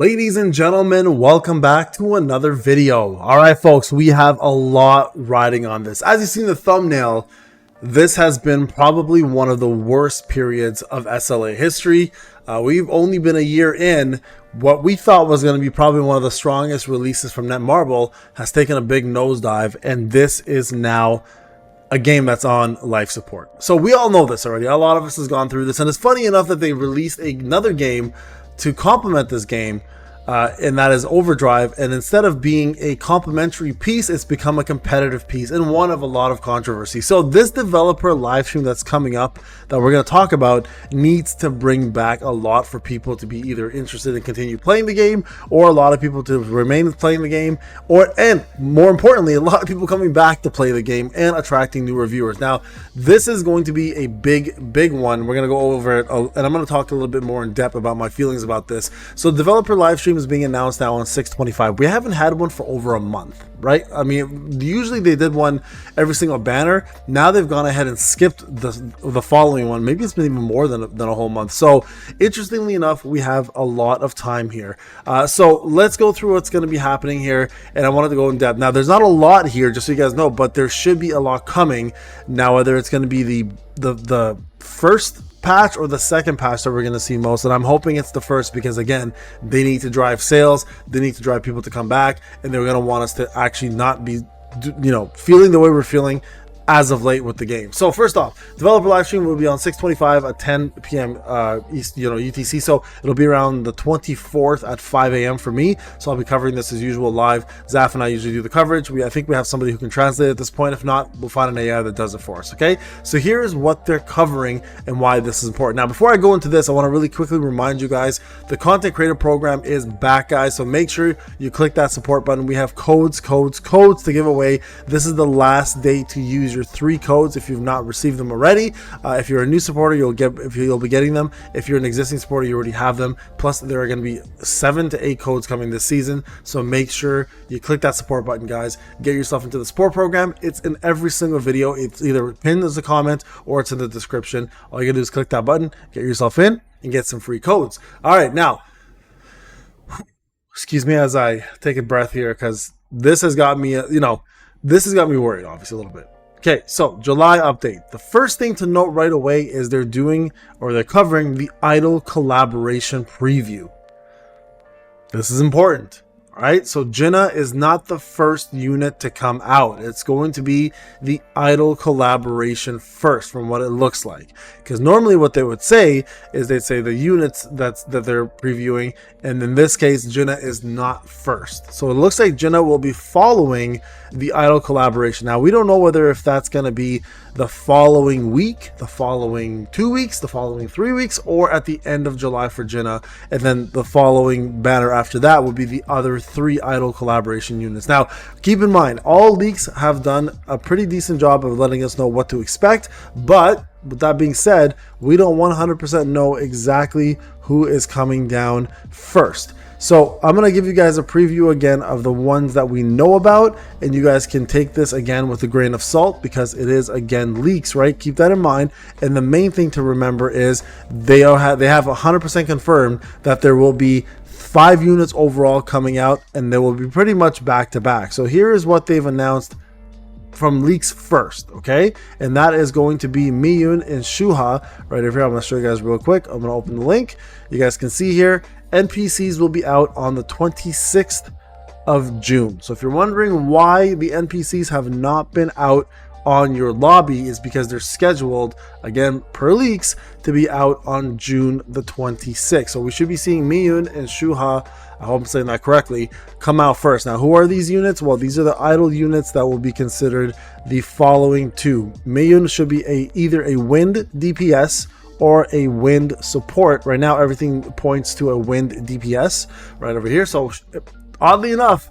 Ladies and gentlemen, welcome back to another video. All right, folks, we have a lot riding on this. As you see in the thumbnail, this has been probably one of the worst periods of SLA history. We've only been a year in. What we thought was going to be probably one of the strongest releases from Netmarble has taken a big nosedive, and this is now a game that's on life support. So we all know this already. A lot of us has gone through this, and it's funny enough that they released another game to complement this game, and that is Overdrive. And instead of being a complementary piece, it's become a competitive piece and one of a lot of controversy. So this developer live stream that's coming up that we're going to talk about needs to bring back a lot for people to be either interested in continue playing the game, or a lot of people to remain playing the game, and more importantly, a lot of people coming back to play the game and attracting new reviewers. Now, this is going to be a big one. We're going to go over it, and I'm going to talk a little bit more in depth about my feelings about this. So developer live stream is being announced now on 6/25. We haven't had one for over a month, right? I mean, usually they did one every single banner. Now they've gone ahead and skipped the following one. Maybe it's been even more than a whole month. So interestingly enough, we have a lot of time here. So let's go through what's going to be happening here, and I wanted to go in depth. Now, there's not a lot here, just so you guys know, but there should be a lot coming. Now, whether it's going to be the first patch or the second patch that we're going to see most, and I'm hoping it's the first, because again, they need to drive sales, they need to drive people to come back, and they're going to want us to actually not be, feeling the way we're feeling as of late with the game. So first off, developer live stream will be on 6/25 at 10 p.m. East, UTC. So it'll be around the 24th at 5 a.m. for me. So I'll be covering this as usual live. Zaf and I usually do the coverage. I think we have somebody who can translate at this point. If not, we'll find an AI that does it for us. Okay. So here's what they're covering and why this is important. Now, before I go into this, I want to really quickly remind you guys, the content creator program is back, guys. So make sure you click that support button. We have codes to give away. This is the last day to use your 3 codes if you've not received them already. If you're a new supporter, you'll be getting them. If you're an existing supporter, you already have them. Plus, there are going to be 7 to 8 codes coming this season. So make sure you click that support button, guys. Get yourself into the support program. It's in every single video. It's either pinned as a comment or it's in the description. All you gotta do is click that button, get yourself in, and get some free codes. All right, now, excuse me as I take a breath here, because this has got me, this has got me worried, obviously, a little bit. Okay, so July update. The first thing to note right away is they're covering the Idle collaboration preview. This is important. All right, so Jinnah is not the first unit to come out. It's going to be the Idle collaboration first, from what it looks like. Because normally what they would say is they'd say the units that they're previewing, and in this case, Jinnah is not first. So it looks like Jinnah will be following the Idle collaboration. Now, we don't know if that's going to be the following week, the following 2 weeks, the following 3 weeks, or at the end of July for Jinnah, and then the following banner after that would be the other 3 Idle collaboration units. Now, keep in mind, all leaks have done a pretty decent job of letting us know what to expect, but with that being said, we don't 100% know exactly who is coming down first. So I'm going to give you guys a preview again of the ones that we know about, and you guys can take this again with a grain of salt, because it is, again, leaks, right? Keep that in mind. And the main thing to remember is they have 100% confirmed that there will be 5 units overall coming out, and they will be pretty much back to back. So here is what they've announced from leaks first, okay? And that is going to be Miyun and Shuha right over here. I'm going to show you guys real quick. I'm going to open the link. You guys can see here, NPCs will be out on the 26th of June. So if you're wondering why the NPCs have not been out on your lobby, is because they're scheduled, again, per leaks, to be out on June the 26th. So we should be seeing Miyun and Shuha, I hope I'm saying that correctly, come out first. Now, who are these units? Well, these are the Idle units that will be considered the following 2. Miyun should be either a wind DPS or a wind support. Right now, everything points to a wind DPS right over here. So oddly enough,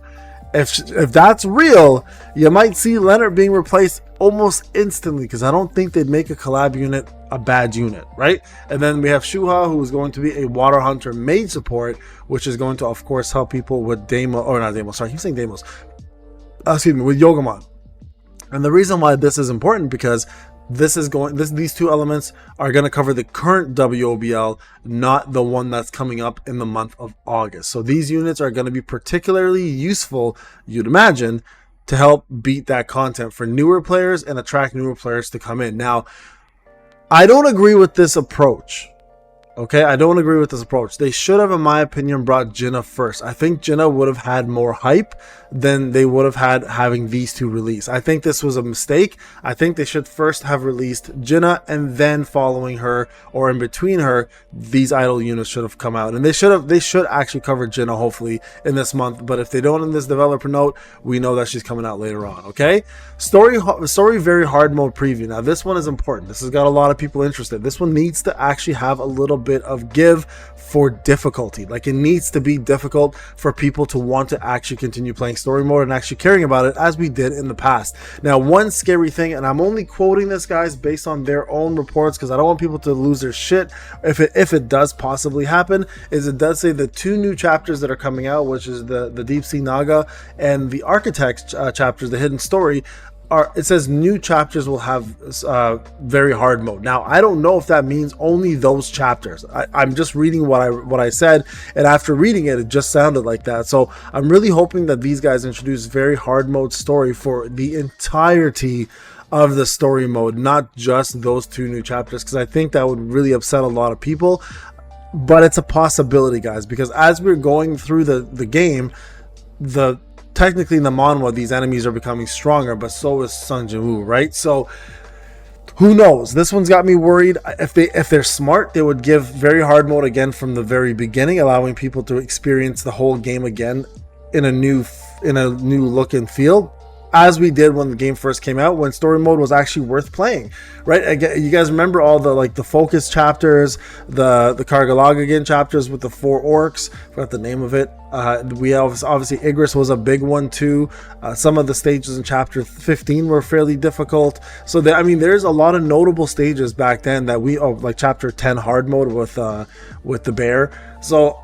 if that's real, you might see Leonard being replaced almost instantly, because I don't think they'd make a collab unit a bad unit, right? And then we have Shuha, who is going to be a Water Hunter mage support, which is going to, of course, help people with Deimos, or not Deimos, sorry, I keep saying Deimos. Excuse me, with Yogamon. And the reason why this is important, because these two elements are going to cover the current WOBL, not the one that's coming up in the month of August. So these units are going to be particularly useful, you'd imagine, to help beat that content for newer players and attract newer players to come in. Now, I don't agree with this approach. Okay, I don't agree with this approach. They should have, in my opinion, brought Jinna first. I think Jinna would have had more hype than they would have had having these two released. I think this was a mistake. I think they should first have released Jinna, and then following her or in between her, these idle units should have come out. And they should actually cover Jinna hopefully in this month. But if they don't in this developer note, we know that she's coming out later on. Okay, story very hard mode preview. Now this one is important. This has got a lot of people interested. This one needs to actually have a little bit of give for difficulty. Like, it needs to be difficult for people to want to actually continue playing story mode and actually caring about it as we did in the past. Now, one scary thing, and I'm only quoting this, guys, based on their own reports, because I don't want people to lose their shit if it does possibly happen, is it does say the 2 new chapters that are coming out, which is the Deep Sea Naga and the Architect chapters, the Hidden Story. It says new chapters will have very hard mode. Now, I don't know if that means only those chapters. I'm just reading what I said, and after reading it, it just sounded like that. So I'm really hoping that these guys introduce very hard mode story for the entirety of the story mode, not just those 2 new chapters, because I think that would really upset a lot of people. But it's a possibility, guys, because as we're going through the game, technically in the manhwa, these enemies are becoming stronger, but so is Sung Jin-woo, right? So who knows? This one's got me worried. If they're smart, they would give very hard mode again from the very beginning, allowing people to experience the whole game again in a new look and feel, as we did when the game first came out, when story mode was actually worth playing, right? You guys remember all the focus chapters, the Kargalagagan chapters with the 4 orcs. Forgot the name of it. We obviously Igris was a big one too. Some of the stages in chapter 15 were fairly difficult. So there's a lot of notable stages back then that like chapter 10 hard mode with the bear. So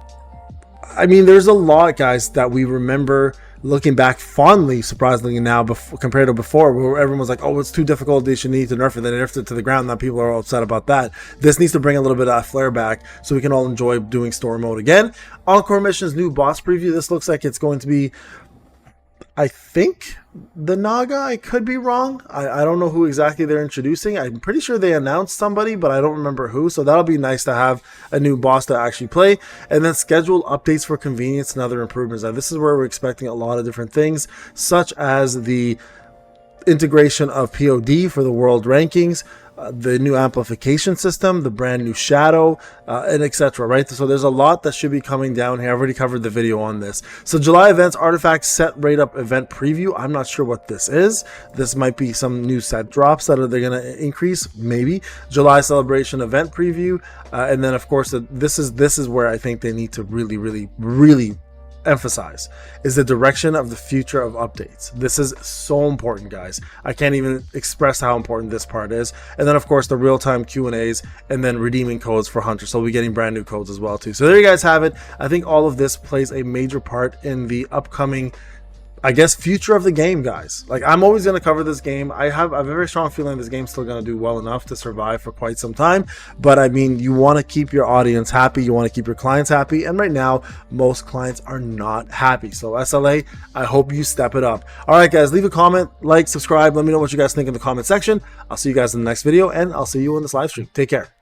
there's a lot, guys, that we remember looking back fondly, surprisingly now, compared to before, where everyone was like, oh, it's too difficult, they should need to nerf it. Then they nerfed it to the ground. Now people are all upset about that. This needs to bring a little bit of that flair back so we can all enjoy doing story mode again. Encore Mission's new boss preview. This looks like it's going to be, I think, the Naga. I could be wrong. I don't know who exactly they're introducing. I'm pretty sure they announced somebody, but I don't remember who. So that'll be nice to have a new boss to actually play. And then schedule updates for convenience and other improvements. Now this is where we're expecting a lot of different things, such as the integration of POD for the world rankings, the new amplification system, the brand new shadow, and etc. Right? So there's a lot that should be coming down here. I've already covered the video on this. So July events, artifact set rate up event preview. I'm not sure what this is. This might be some new set drops that they're going to increase, maybe. July celebration event preview, and then of course this is where I think they need to really emphasize is the direction of the future of updates. This is so important, guys. I can't even express how important this part is. And then of course the real-time Q&As, and then redeeming codes for hunters. So we'll be getting brand new codes as well too. So there you guys have it. I think all of this plays a major part in the upcoming, I guess, future of the game, guys. Like, I'm always going to cover this game. I have a very strong feeling this game's still going to do well enough to survive for quite some time. But you want to keep your audience happy. You want to keep your clients happy. And right now, most clients are not happy. So SLA, I hope you step it up. All right, guys, leave a comment, like, subscribe. Let me know what you guys think in the comment section. I'll see you guys in the next video, and I'll see you in this live stream. Take care.